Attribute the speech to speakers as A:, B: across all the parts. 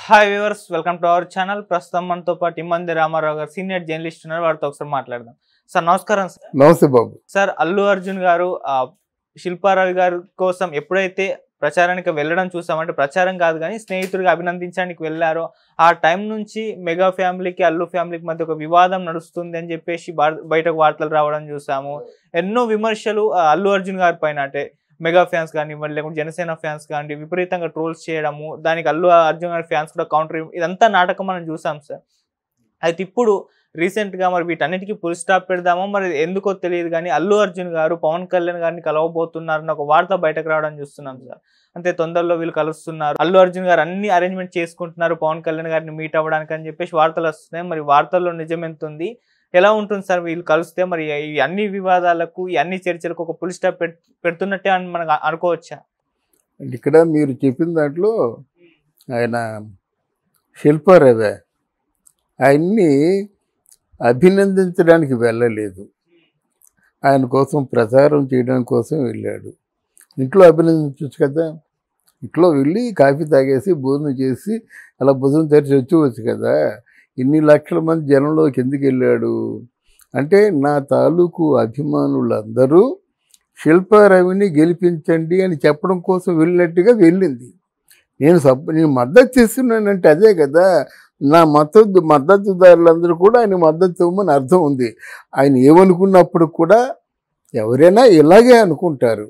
A: Hi viewers, welcome to our channel. ప్రస్తుతం మనతో పాటు ఇమ్మంది రామారావు గారు సీనియర్ జర్నలిస్ట్ ఉన్నారు. వారితో ఒకసారి మాట్లాడదాం. సార్ నమస్కారం. సార్
B: నమస్తే బాబు.
A: సార్ అల్లు అర్జున్ గారు శిల్పారావు గారి కోసం ఎప్పుడైతే ప్రచారానికి వెళ్ళడం చూసామంటే, ప్రచారం కాదు కానీ స్నేహితుడిగా అభినందించడానికి వెళ్ళారో ఆ టైం నుంచి మెగా ఫ్యామిలీకి అల్లు ఫ్యామిలీకి మధ్య ఒక వివాదం నడుస్తుంది అని చెప్పేసి బయటకు వార్తలు రావడం చూసాము. ఎన్నో విమర్శలు అల్లు అర్జున్ గారి పైన, అంటే మెగా ఫ్యాన్స్ కానివ్వండి, లేకుంటే జనసేన ఫ్యాన్స్ కానివ్వండి, విపరీతంగా ట్రోల్స్ చేయడము, దానికి అల్లు అర్జున్ గారి ఫ్యాన్స్ కూడా కౌంటర్, ఇదంతా నాటకం మనం చూసాం సార్. అయితే ఇప్పుడు రీసెంట్గా మరి వీటన్నిటికీ ఫుల్ స్టాప్ పెడదామో మరి ఎందుకో తెలియదు కానీ అల్లు అర్జున్ గారు పవన్ కళ్యాణ్ గారిని కలవబోతున్నారని ఒక వార్త బయటకు రావడం చూస్తున్నాం సార్. అంటే తొందరలో వీళ్ళు కలుస్తున్నారు, అల్లు అర్జున్ గారు అన్ని అరేంజ్మెంట్ చేసుకుంటున్నారు పవన్ కళ్యాణ్ గారిని మీట్ అవ్వడానికి అని చెప్పేసి వార్తలు వస్తున్నాయి. మరి వార్తల్లో నిజం ఎంత ఉంది, ఎలా ఉంటుంది సార్ వీళ్ళు కలిస్తే? మరి ఈ అన్ని వివాదాలకు, ఈ అన్ని చర్చలకు ఒక ఫుల్ స్టాప్ పెడుతున్నట్టే అని మనకు అనుకోవచ్చా?
B: ఇక్కడ మీరు చెప్పిన దాంట్లో ఆయన శిల్పారావు ఆయన్ని అభినందించడానికి వెళ్ళలేదు, ఆయన కోసం ప్రచారం చేయడం కోసం వెళ్ళాడు. ఇంట్లో అభినందించవచ్చు కదా, ఇంట్లో వెళ్ళి కాఫీ తాగేసి భోజనం చేసి అలా భుజం తెరిచి వచ్చేవచ్చు కదా. ఇన్ని లక్షల మంది జనంలోకి ఎందుకు వెళ్ళాడు అంటే, నా తాలూకు అభిమానులందరూ శిల్పారావుని గెలిపించండి అని చెప్పడం కోసం వెళ్ళినట్టుగా వెళ్ళింది. నేను మద్దతు ఇస్తున్నానంటే అదే కదా, నా మద్దతుదారులందరూ కూడా ఆయన మద్దతు ఇవ్వమని అర్థం ఉంది. ఆయన ఏమనుకున్నప్పుడు కూడా ఎవరైనా ఇలాగే అనుకుంటారు.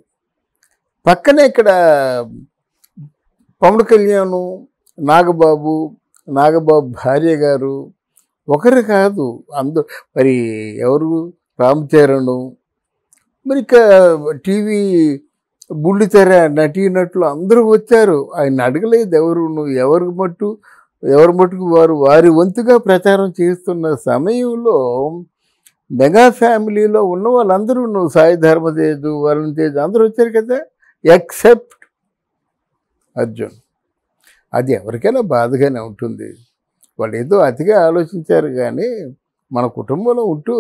B: పక్కనే ఇక్కడ పవన్ కళ్యాణ్, నాగబాబు భార్య గారు ఒకరు కాదు, మరి ఎవరు, రామ్ చరణ్, మరి ఇక టీవీ బుల్లితెర నటీనటులు అందరూ వచ్చారు. ఆయన అడగలేదు ఎవరు మట్టుకు వారి వంతుగా ప్రచారం చేస్తున్న సమయంలో మెగా ఫ్యామిలీలో ఉన్న వాళ్ళందరూ, సాయి ధర్మతేజు, వరుణ్ తేజ్ అందరూ వచ్చారు కదా, ఎక్సెప్ట్ అర్జున్. అది ఎవరికైనా బాధగానే ఉంటుంది. వాళ్ళు ఏదో అతిగా ఆలోచించారు కానీ మన కుటుంబంలో ఉంటూ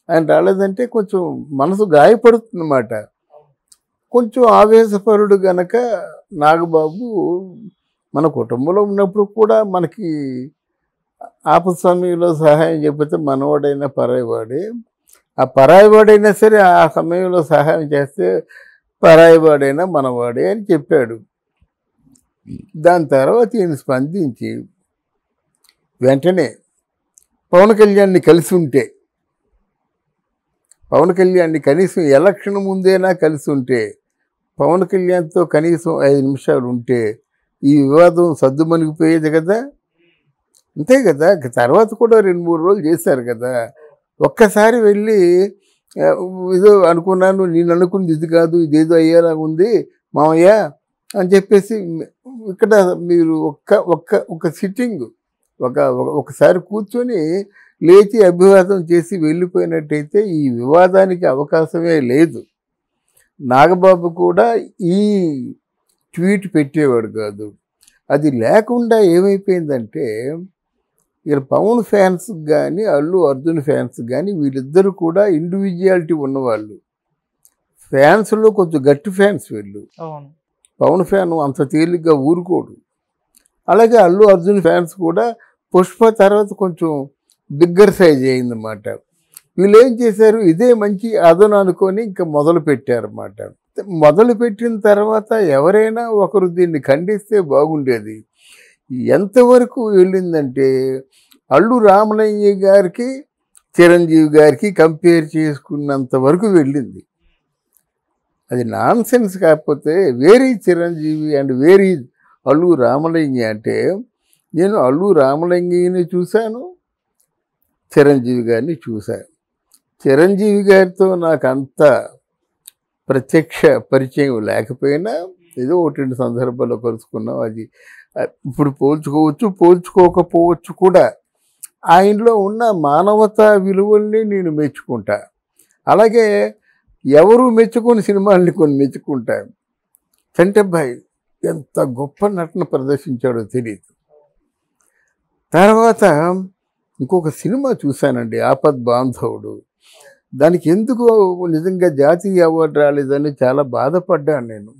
B: ఆయన రాలేదంటే కొంచెం మనసు గాయపడుతుంది అన్నమాట. కొంచెం ఆవేశపరుడు గనక నాగబాబు మన కుటుంబంలో ఉన్నప్పుడు కూడా మనకి ఆపద సమయంలో సహాయం చెప్పితే మనవాడైనా పరాయివాడే, ఆ పరాయివాడైనా సరే ఆ సమయంలో సహాయం చేస్తే పరాయివాడైనా మనవాడే అని చెప్పాడు. దాని తర్వాత ఈయన స్పందించి వెంటనే పవన్ కళ్యాణ్ని కలిసి ఉంటే, పవన్ కళ్యాణ్ని కనీసం ఎలక్షన్ ముందేనా కలిసి ఉంటే, పవన్ కళ్యాణ్తో కనీసం 5 నిమిషాలు ఉంటే ఈ వివాదం సద్దుమణిగిపోయేది కదా. అంతే కదా, తర్వాత కూడా 2-3 రోజులు చేశారు కదా. ఒక్కసారి వెళ్ళి ఏదో అనుకున్నాను, నేను అనుకున్నది ఇది కాదు, ఇదేదో అయ్యేలా ఉంది మామయ్య అని చెప్పేసి ఇక్కడ మీరు ఒక్క సిట్టింగ్ ఒకసారి కూర్చొని లేచి అభివాదం చేసి వెళ్ళిపోయినట్టయితే ఈ వివాదానికి అవకాశమే లేదు. నాగబాబు కూడా ఈ ట్వీట్ పెట్టేవాడు కాదు. అది లేకుండా ఏమైపోయిందంటే, ఇక్కడ పవన్ ఫ్యాన్స్ కానీ అల్లు అర్జున్ ఫ్యాన్స్ కానీ వీళ్ళిద్దరూ కూడా ఇండివిజువాలిటీ ఉన్నవాళ్ళు. ఫ్యాన్స్లో కొంచెం గట్టి ఫ్యాన్స్ వీళ్ళు. పవన్ ఫ్యాన్ అంత తేలిగ్గా ఊరుకోడు. అలాగే అల్లు అర్జున్ ఫ్యాన్స్ కూడా పుష్ప తర్వాత కొంచెం బిగ్గర్ సైజ్ అయిందన్నమాట. వీళ్ళు ఏం చేశారు, ఇదే మంచి అదను అనుకొని ఇంకా మొదలు పెట్టారన్నమాట. మొదలు పెట్టిన తర్వాత ఎవరైనా ఒకరు దీన్ని ఖండిస్తే బాగుండేది. ఎంతవరకు వెళ్ళిందంటే, అల్లు రామలింగయ్య గారికి చిరంజీవి గారికి కంపేర్ చేసుకున్నంత వరకు వెళ్ళింది. అది నాన్ సెన్స్. కాకపోతే very Chiranjeevi and very Allu Ramalingaiah అంటే, నేను అల్లు రామలింగయ్యని చూశాను, చిరంజీవి గారిని చూశాను. చిరంజీవి గారితో నాకు అంత ప్రత్యక్ష పరిచయం లేకపోయినా ఏదో 1-2 సందర్భాల్లో కలుసుకున్నాం. అది ఇప్పుడు పోల్చుకోకపోవచ్చు కూడా. ఆయనలో ఉన్న మానవతా విలువల్ని నేను మెచ్చుకుంటా. అలాగే ఎవరు మెచ్చుకొని సినిమాల్ని కొన్ని మెచ్చుకుంటాను. చంటబ్బాయి ఎంత గొప్ప నటన ప్రదర్శించాడో తెలియదు. తర్వాత ఇంకొక సినిమా చూశానండి, ఆపద్ బాంధవుడు. దానికి ఎందుకు నిజంగా జాతీయ అవార్డు రాలేదని చాలా బాధపడ్డాను నేను.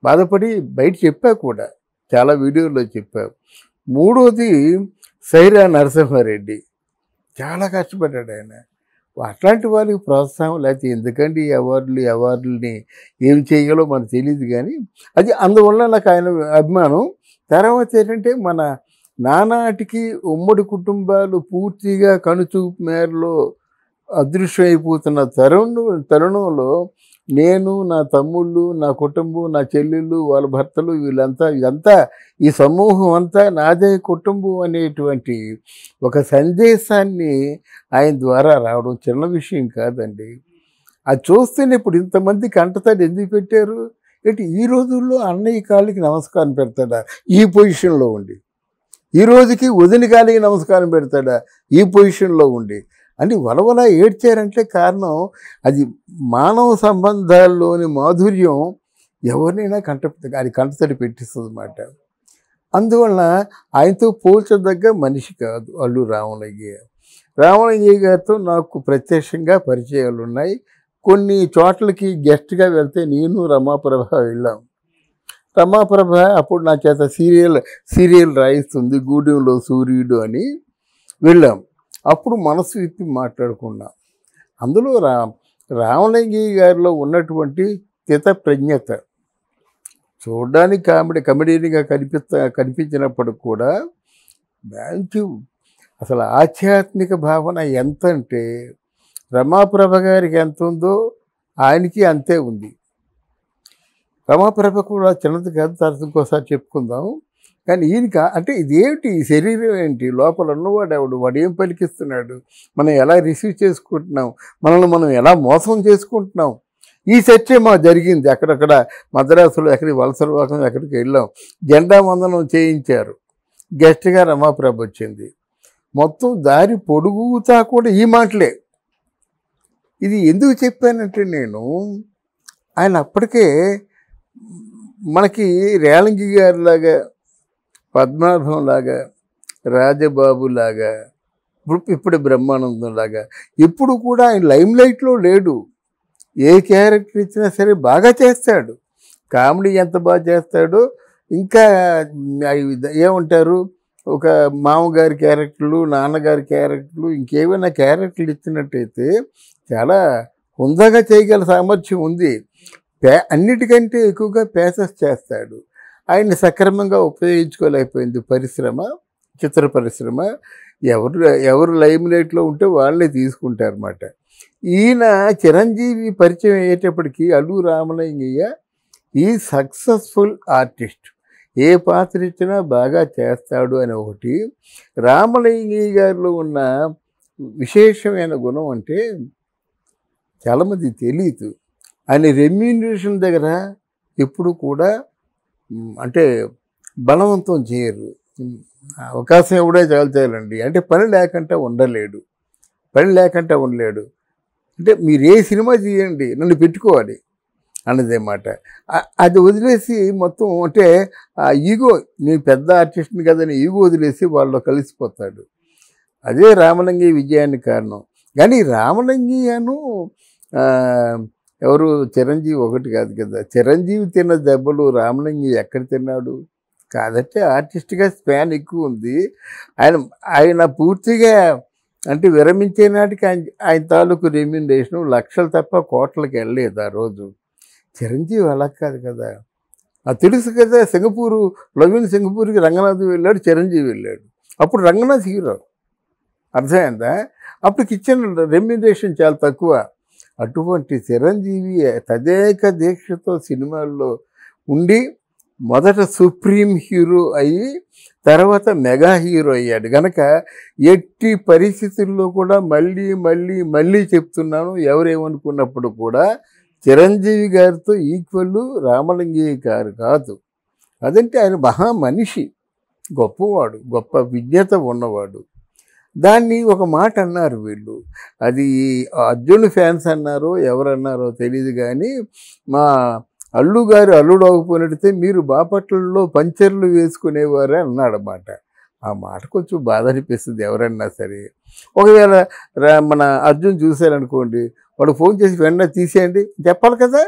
B: బాధపడి బయట చెప్పా కూడా, చాలా వీడియోల్లో చెప్పా. మూడోది సైరా నరసింహారెడ్డి, చాలా కష్టపడ్డాడు ఆయన. అట్లాంటి వాళ్ళకి ప్రోత్సాహం లేకపోతే ఎందుకండి ఈ అవార్డులని ఏం చేయగలో మనకు తెలియదు. కానీ అది అందువల్ల నాకు ఆయన అభిమానం. తర్వాత ఏంటంటే మన నానాటికి ఉమ్మడి కుటుంబాలు పూర్తిగా కనుచూపు మేరలో అదృశ్యమైపోతున్న తరుణంలో నేను, నా తమ్ముళ్ళు, నా కుటుంబం, నా చెల్లెళ్ళు, వాళ్ళ భర్తలు, ఇదంతా ఈ సమూహం అంతా నాదే కుటుంబం అనేటువంటి ఒక సందేశాన్ని ఆయన ద్వారా రావడం చిన్న విషయం కాదండి. అది చూస్తేనే ఇప్పుడు ఇంతమంది కంటతడి ఎందుకు పెట్టారు ఏంటి? ఈ రోజుల్లో అన్నయ్య కాళ్ళకి నమస్కారం పెడతాడా ఈ పొజిషన్లో ఉండి? ఈ రోజుకి వదిన కాళ్ళకి నమస్కారం పెడతాడా ఈ పొజిషన్లో ఉండి? అని వలవల ఏడ్చారంటే కారణం అది మానవ సంబంధాల్లోని మాధుర్యం ఎవరినైనా అది కంటతడి పెట్టిస్తుంది అన్నమాట. అందువలన ఆయనతో పోల్చదగ్గ మనిషి కాదు అల్లు రామలింగయ్య. రామలింగయ్య గారితో నాకు ప్రత్యక్షంగా పరిచయాలు ఉన్నాయి. కొన్ని చోట్లకి గెస్ట్గా వెళ్తే నేను రమాప్రభ వెళ్ళాం. రమాప్రభ అప్పుడు నా చేత సీరియల్ రాయిస్తుంది, గూడెంలో సూర్యుడు అని వెళ్ళాం. అప్పుడు మనసు విప్పి మాట్లాడుకున్నాం. అందులో రామలింగయ్య గారిలో ఉన్నటువంటి స్థితప్రజ్ఞత చూడడానికి కమెడీగా కనిపించినప్పుడు కూడా మంచి అసలు ఆధ్యాత్మిక భావన ఎంత అంటే రమాప్రభ గారికి ఎంత ఉందో ఆయనకి అంతే ఉంది. రమాప్రభ కూడా చిన్నది కాదు, తర్వాత ఇంకోసారి చెప్పుకుందాం. కానీ ఈయనక అంటే ఇదేమిటి, ఈ శరీరం ఏంటి, లోపల ఉన్నవాడు ఎవడు, వాడు ఏం పలికిస్తున్నాడు, మనం ఎలా రిసీవ్ చేసుకుంటున్నాం, మనల్ని మనం ఎలా మోసం చేసుకుంటున్నాం, ఈ చర్చే మా జరిగింది. అక్కడక్కడ మద్రాసులో ఎక్కడికి వలసలవాకం ఎక్కడికి వెళ్ళాం, జెండా వందనం చేయించారు, గెస్ట్గా రమాప్రభ వచ్చింది. మొత్తం దారి పొడుగుతా కూడా ఈ మాటలే. ఇది ఎందుకు చెప్పానంటే నేను ఆయన అప్పటికే మనకి రేలంగి గారిలాగా, పద్మనాభం లాగా, రాజబాబు లాగా, ఇప్పుడు బ్రహ్మానందం లాగా ఎప్పుడు కూడా ఆయన లైమ్ లైట్లో లేడు. ఏ క్యారెక్టర్ ఇచ్చినా సరే బాగా చేస్తాడు. కామెడీ ఎంత బాగా చేస్తాడో, ఇంకా ఏమంటారు, ఒక మామగారి క్యారెక్టర్లు, నాన్నగారి క్యారెక్టర్లు, ఇంకేమైనా క్యారెక్టర్లు ఇచ్చినట్టయితే చాలా హుందాగా చేయగల సామర్థ్యం ఉంది. అన్నిటికంటే ఎక్కువగా పేసెస్ చేస్తాడు. ఆయన్ని సక్రమంగా ఉపయోగించుకోలేకపోయింది చిత్ర పరిశ్రమ. ఎవరు లైమ్ లైట్లో ఉంటే వాళ్ళే తీసుకుంటారన్నమాట. ఈయన చిరంజీవి పరిచయం అయ్యేటప్పటికీ అల్లు రామలింగయ్య ఈ సక్సెస్ఫుల్ ఆర్టిస్ట్, ఏ పాత్ర ఇచ్చినా బాగా చేస్తాడు అని ఒకటి. రామలింగయ్య గారిలో ఉన్న విశేషమైన గుణం అంటే చాలామంది తెలియదు, ఆయన రెమ్యూనరేషన్ దగ్గర ఎప్పుడు కూడా అంటే బలవంతం చేయరు. అవకాశం ఎవడే చాలుతాయండి, అంటే పని లేకుండా ఉండలేడు. అంటే మీరు ఏ సినిమా చేయండి, నన్ను పెట్టుకోవాలి అన్నదేమాట. అది వదిలేసి మొత్తం అంటే ఆ ఈగో, నేను పెద్ద ఆర్టిస్ట్ని కదని ఈగో వదిలేసి వాళ్ళు కలిసిపోతాడు. అదే రామలింగయ్య విజయానికి కారణం. కానీ రామలింగయ్యను ఎవరు చిరంజీవి ఒకటి కాదు కదా. చిరంజీవి తిన్న దెబ్బలు రామలింగయ్య ఎక్కడ తిన్నాడు? కాదంటే ఆర్టిస్ట్గా స్పాన్ ఎక్కువ ఉంది. ఆయన పూర్తిగా అంటే విరమించే నాటికి ఆయన తాలూకు రెమ్యూనరేషన్ లక్షలు తప్ప కోట్లకి వెళ్ళలేదు ఆ రోజు. చిరంజీవి అలా కాదు కదా. అది తెలుసు కదా, సింగపూర్కి రంగనాథ్ వెళ్ళాడు, చిరంజీవి వెళ్ళాడు. అప్పుడు రంగనాథ్ హీరో, అర్థమైందా? అప్పటికి ఇచ్చిన రెమ్యూనరేషన్ చాలా తక్కువ. అటువంటి చిరంజీవి తదేక దీక్షతో సినిమాల్లో ఉండి మొదట సుప్రీం హీరో అయ్యి తర్వాత మెగా హీరో అయ్యాడు గనక ఎట్టి పరిస్థితుల్లో కూడా మళ్ళీ చెప్తున్నాను, ఎవరేమనుకున్నప్పుడు కూడా చిరంజీవి గారితో ఈక్వల్ రామలింగయ్య గారు కాదు. అదంటే ఆయన మహా మనిషి, గొప్పవాడు, గొప్ప విజ్ఞత ఉన్నవాడు. దాన్ని ఒక మాట అన్నారు వీళ్ళు, అది అర్జున్ ఫ్యాన్స్ అన్నారో ఎవరన్నారో తెలియదు, కానీ మా అల్లు గారు అల్లుడు అవ్వకపోయినట్టయితే మీరు బాపట్లలో పంచర్లు వేసుకునేవారే అన్నాడన్నమాట. ఆ మాట కొంచెం బాధ అనిపిస్తుంది ఎవరన్నా సరే. ఒకవేళ మన అర్జున్ చూశారనుకోండి, వాడు ఫోన్ చేసి వెంటనే తీసేయండి చెప్పాలి కదా,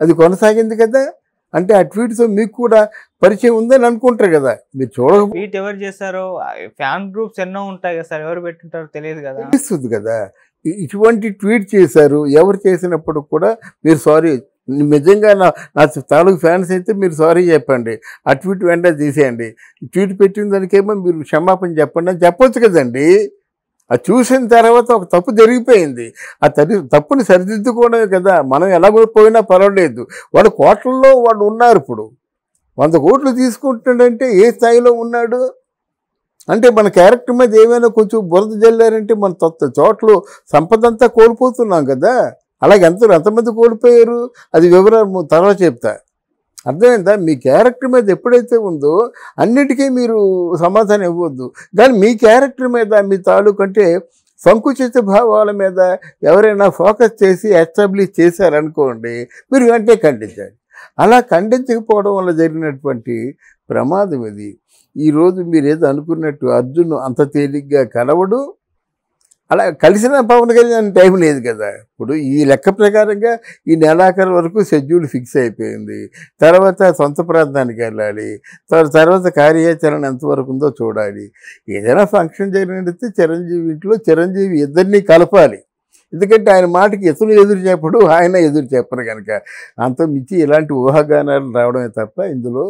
B: అది కొనసాగింది కదా. అంటే ఆ ట్వీట్స్ మీకు కూడా పరిచయం ఉందని అనుకుంటారు కదా, మీరు చూడకపోతే
A: ట్వీట్ ఎవరు చేశారో ఫ్యాన్ గ్రూప్స్ ఎన్నో ఉంటాయి కదా సార్, ఎవరు పెట్టింటారో తెలియదు కదా.
B: తెలుస్తుంది కదా. ఇటువంటి ట్వీట్ చేశారు, ఎవరు చేసినప్పుడు కూడా మీరు సారీ, నిజంగా నా తాలూకు ఫ్యాన్స్ అయితే మీరు సారీ చెప్పండి, ఆ ట్వీట్ వెంటనే తీసేయండి, ట్వీట్ పెట్టిన దానికేమో మీరు క్షమాపణ చెప్పండి అని చెప్పొచ్చు కదండి. అది చూసిన తర్వాత ఒక తప్పు జరిగిపోయింది, ఆ తప్పుని సరిదిద్దుకోవడమే కదా. మనం ఎలాగో పోయినా పర్వాలేదు, వాడు కోట్లలో వాడు ఉన్నారు. ఇప్పుడు 100 కోట్లు తీసుకుంటున్నాడంటే ఏ స్థాయిలో ఉన్నాడు అంటే, మన క్యారెక్టర్ మీద ఏమైనా కొంచెం బురద జల్లారంటే మన చోట్ల సంపద అంతా కోల్పోతున్నాం కదా. అలాగే ఎంతమంది కోల్పోయారు అది వివరం తర్వాత చెప్తా. అర్థమైందా? మీ క్యారెక్టర్ మీద ఎప్పుడైతే ఉందో అన్నిటికీ మీరు సమాధానం ఇవ్వద్దు, కానీ మీ క్యారెక్టర్ మీద, మీ తాలూకు అంటే సంకుచిత భావాల మీద ఎవరైనా ఫోకస్ చేసి ఎస్టాబ్లిష్ చేశారనుకోండి, మీరు వెంటనే ఖండించండి. అలా ఖండించకపోవడం వల్ల జరిగినటువంటి ప్రమాదం ఇది. ఈరోజు మీరు ఏదో అనుకున్నట్టు అర్జున్ అంత తేలిగ్గా కలవడు, అలా కలిసిన పవన్ కళ్యాణ్ టైం లేదు కదా. ఇప్పుడు ఈ లెక్క ప్రకారంగా ఈ నెలాఖరు వరకు షెడ్యూల్ ఫిక్స్ అయిపోయింది, తర్వాత సొంత ప్రాంతానికి వెళ్ళాలి, తర్వాత కార్యాచరణ ఎంతవరకు ఉందో చూడాలి. ఏదైనా ఫంక్షన్ జరిగినట్టు చిరంజీవి ఇంట్లో చిరంజీవి ఇద్దరినీ కలపాలి, ఎందుకంటే ఆయన మాటకి ఇతను ఎదురు చెప్పడు, ఆయన ఎదురు చెప్పరు కనుక. అంత మించి ఇలాంటి ఊహాగానాలు రావడమే తప్ప ఇందులో